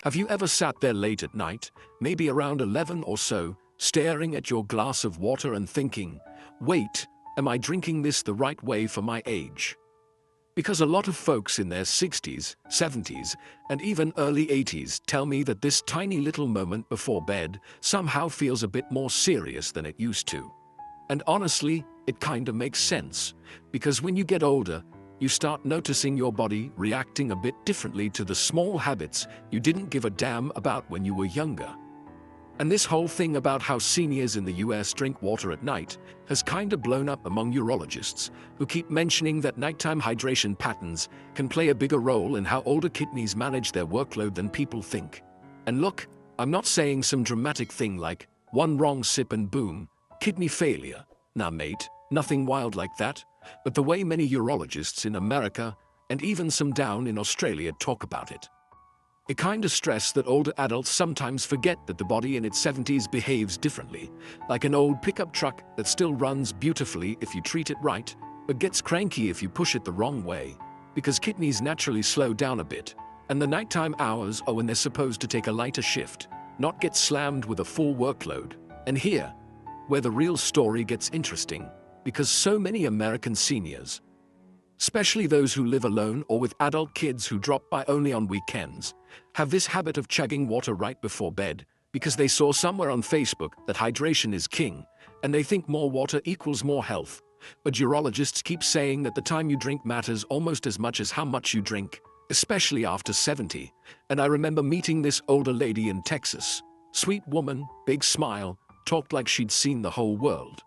Have you ever sat there late at night, maybe around 11 or so, staring at your glass of water and thinking, wait, am I drinking this the right way for my age? Because a lot of folks in their 60s, 70s, and even early 80s tell me that this tiny little moment before bed somehow feels a bit more serious than it used to. And honestly, it kinda makes sense, because when you get older, you start noticing your body reacting a bit differently to the small habits you didn't give a damn about when you were younger. And this whole thing about how seniors in the US drink water at night has kinda blown up among urologists, who keep mentioning that nighttime hydration patterns can play a bigger role in how older kidneys manage their workload than people think. And look, I'm not saying some dramatic thing like, one wrong sip and boom, kidney failure. Nah mate, nothing wild like that, but the way many urologists in America, and even some down in Australia, talk about it. It kinda stress that older adults sometimes forget that the body in its 70s behaves differently, like an old pickup truck that still runs beautifully if you treat it right, but gets cranky if you push it the wrong way, because kidneys naturally slow down a bit, and the nighttime hours are when they're supposed to take a lighter shift, not get slammed with a full workload. And here, where the real story gets interesting, because so many American seniors, especially those who live alone or with adult kids who drop by only on weekends, have this habit of chugging water right before bed because they saw somewhere on Facebook that hydration is king, and they think more water equals more health. But urologists keep saying that the time you drink matters almost as much as how much you drink, especially after 70. And I remember meeting this older lady in Texas, sweet woman, big smile, talked like she'd seen the whole world,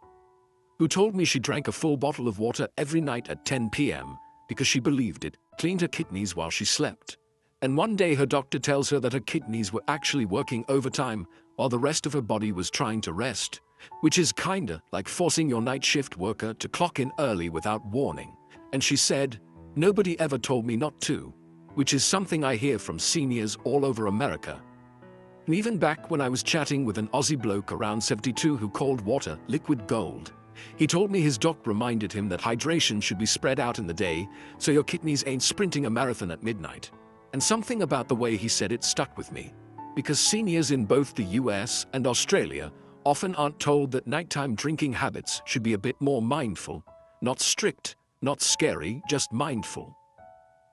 who told me she drank a full bottle of water every night at 10 p.m. because she believed it cleaned her kidneys while she slept. And one day her doctor tells her that her kidneys were actually working overtime while the rest of her body was trying to rest, which is kinda like forcing your night shift worker to clock in early without warning. And she said, nobody ever told me not to, which is something I hear from seniors all over America. And even back when I was chatting with an Aussie bloke around 72 who called water liquid gold, he told me his doc reminded him that hydration should be spread out in the day so your kidneys ain't sprinting a marathon at midnight. And something about the way he said it stuck with me, because seniors in both the US and Australia often aren't told that nighttime drinking habits should be a bit more mindful, not strict, not scary, just mindful.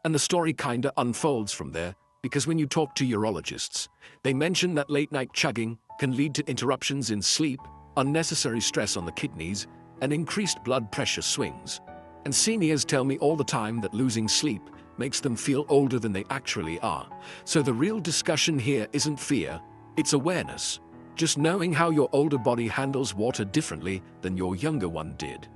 And the story kinda unfolds from there, because when you talk to urologists, they mention that late-night chugging can lead to interruptions in sleep, unnecessary stress on the kidneys, and increased blood pressure swings. And seniors tell me all the time that losing sleep makes them feel older than they actually are. So the real discussion here isn't fear, it's awareness. Just knowing how your older body handles water differently than your younger one did.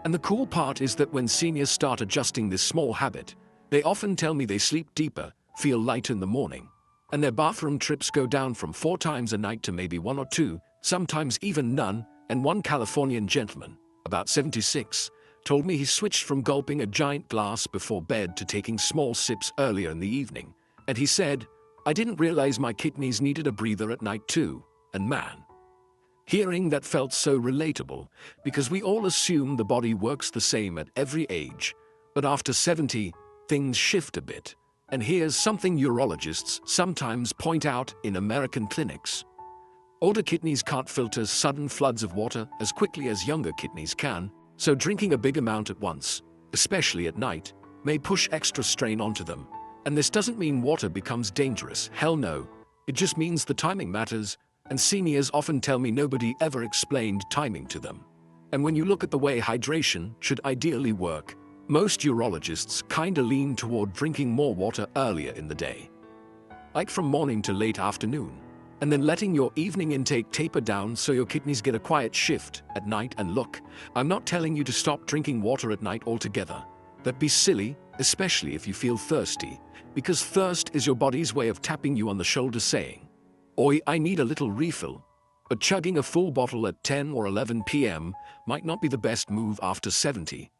And the cool part is that when seniors start adjusting this small habit, they often tell me they sleep deeper, feel light in the morning, and their bathroom trips go down from 4 times a night to maybe 1 or 2, sometimes even none. And one Californian gentleman, about 76, told me he switched from gulping a giant glass before bed to taking small sips earlier in the evening. And he said, I didn't realize my kidneys needed a breather at night too. And man, hearing that felt so relatable, because we all assume the body works the same at every age. But after 70, things shift a bit. And here's something urologists sometimes point out in American clinics. Older kidneys can't filter sudden floods of water as quickly as younger kidneys can, so drinking a big amount at once, especially at night, may push extra strain onto them. And this doesn't mean water becomes dangerous, hell no. It just means the timing matters, and seniors often tell me nobody ever explained timing to them. And when you look at the way hydration should ideally work, most urologists kinda lean toward drinking more water earlier in the day, like from morning to late afternoon, and then letting your evening intake taper down so your kidneys get a quiet shift at night. And look, I'm not telling you to stop drinking water at night altogether. That'd be silly, especially if you feel thirsty, because thirst is your body's way of tapping you on the shoulder saying, oi, I need a little refill. But chugging a full bottle at 10 or 11 p.m. might not be the best move after 70.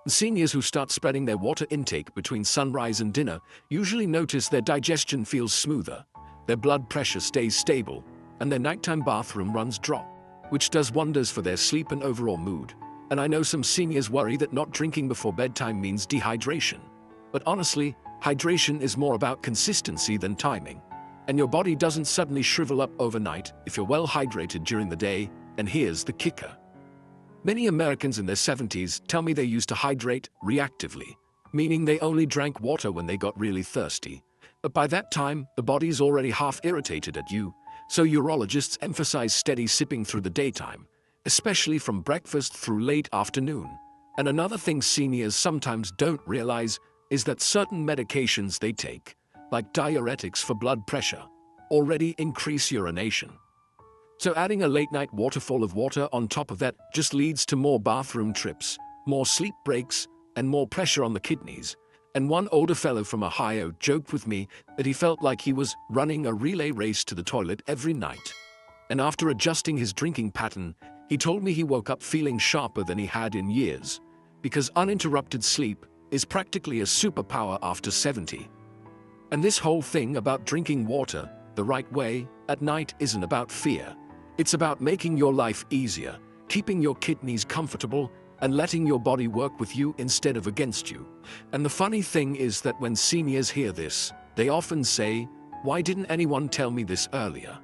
Seniors who start spreading their water intake between sunrise and dinner usually notice their digestion feels smoother, their blood pressure stays stable, and their nighttime bathroom runs dry, which does wonders for their sleep and overall mood. And I know some seniors worry that not drinking before bedtime means dehydration. But honestly, hydration is more about consistency than timing. and your body doesn't suddenly shrivel up overnight if you're well hydrated during the day. And here's the kicker. Many Americans in their 70s tell me they used to hydrate reactively, meaning they only drank water when they got really thirsty. But by that time, the body's already half irritated at you, so urologists emphasize steady sipping through the daytime, especially from breakfast through late afternoon. And another thing seniors sometimes don't realize is that certain medications they take, like diuretics for blood pressure, already increase urination. So adding a late-night waterfall of water on top of that just leads to more bathroom trips, more sleep breaks, and more pressure on the kidneys. And one older fellow from Ohio joked with me that he felt like he was running a relay race to the toilet every night. And after adjusting his drinking pattern, he told me he woke up feeling sharper than he had in years, because uninterrupted sleep is practically a superpower after 70. And this whole thing about drinking water the right way at night isn't about fear. It's about making your life easier, keeping your kidneys comfortable, and letting your body work with you instead of against you. And the funny thing is that when seniors hear this, they often say, "Why didn't anyone tell me this earlier?"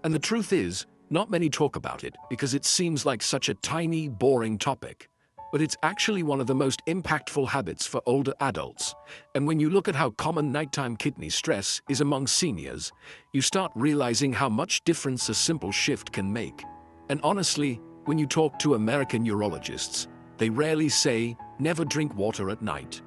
And the truth is, not many talk about it because it seems like such a tiny, boring topic. But it's actually one of the most impactful habits for older adults. And when you look at how common nighttime kidney stress is among seniors, you start realizing how much difference a simple shift can make. And honestly, when you talk to American urologists, they rarely say, "Never drink water at night."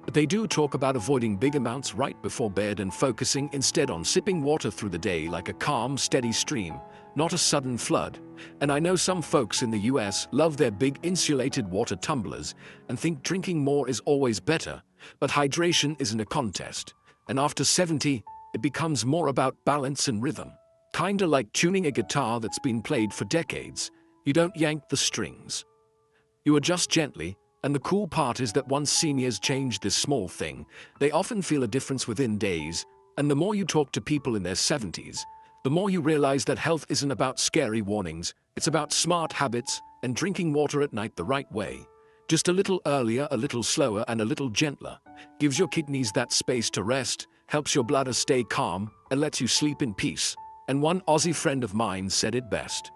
But they do talk about avoiding big amounts right before bed and focusing instead on sipping water through the day like a calm, steady stream, not a sudden flood. And I know some folks in the US love their big insulated water tumblers and think drinking more is always better, but hydration isn't a contest. And after 70, it becomes more about balance and rhythm. Kinda like tuning a guitar that's been played for decades. You don't yank the strings. You adjust gently. And the cool part is that once seniors change this small thing, they often feel a difference within days. And the more you talk to people in their 70s, the more you realize that health isn't about scary warnings, it's about smart habits and drinking water at night the right way. Just a little earlier, a little slower, and a little gentler. Gives your kidneys that space to rest, helps your bladder stay calm, and lets you sleep in peace. And one Aussie friend of mine said it best.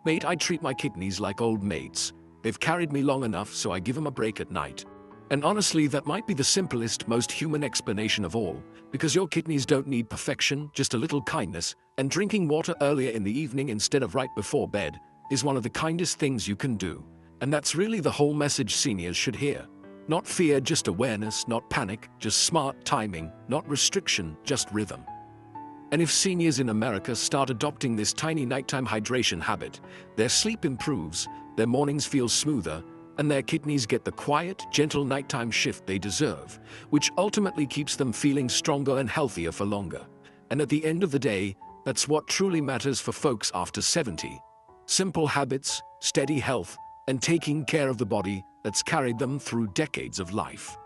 "Mate, I treat my kidneys like old mates. They've carried me long enough, so I give them a break at night." And honestly, that might be the simplest, most human explanation of all, because your kidneys don't need perfection, just a little kindness, and drinking water earlier in the evening instead of right before bed is one of the kindest things you can do. And that's really the whole message seniors should hear. Not fear, just awareness, not panic, just smart timing, not restriction, just rhythm. And if seniors in America start adopting this tiny nighttime hydration habit, their sleep improves, their mornings feel smoother, and their kidneys get the quiet, gentle nighttime shift they deserve, which ultimately keeps them feeling stronger and healthier for longer. And at the end of the day, that's what truly matters for folks after 70. Simple habits, steady health, and taking care of the body that's carried them through decades of life.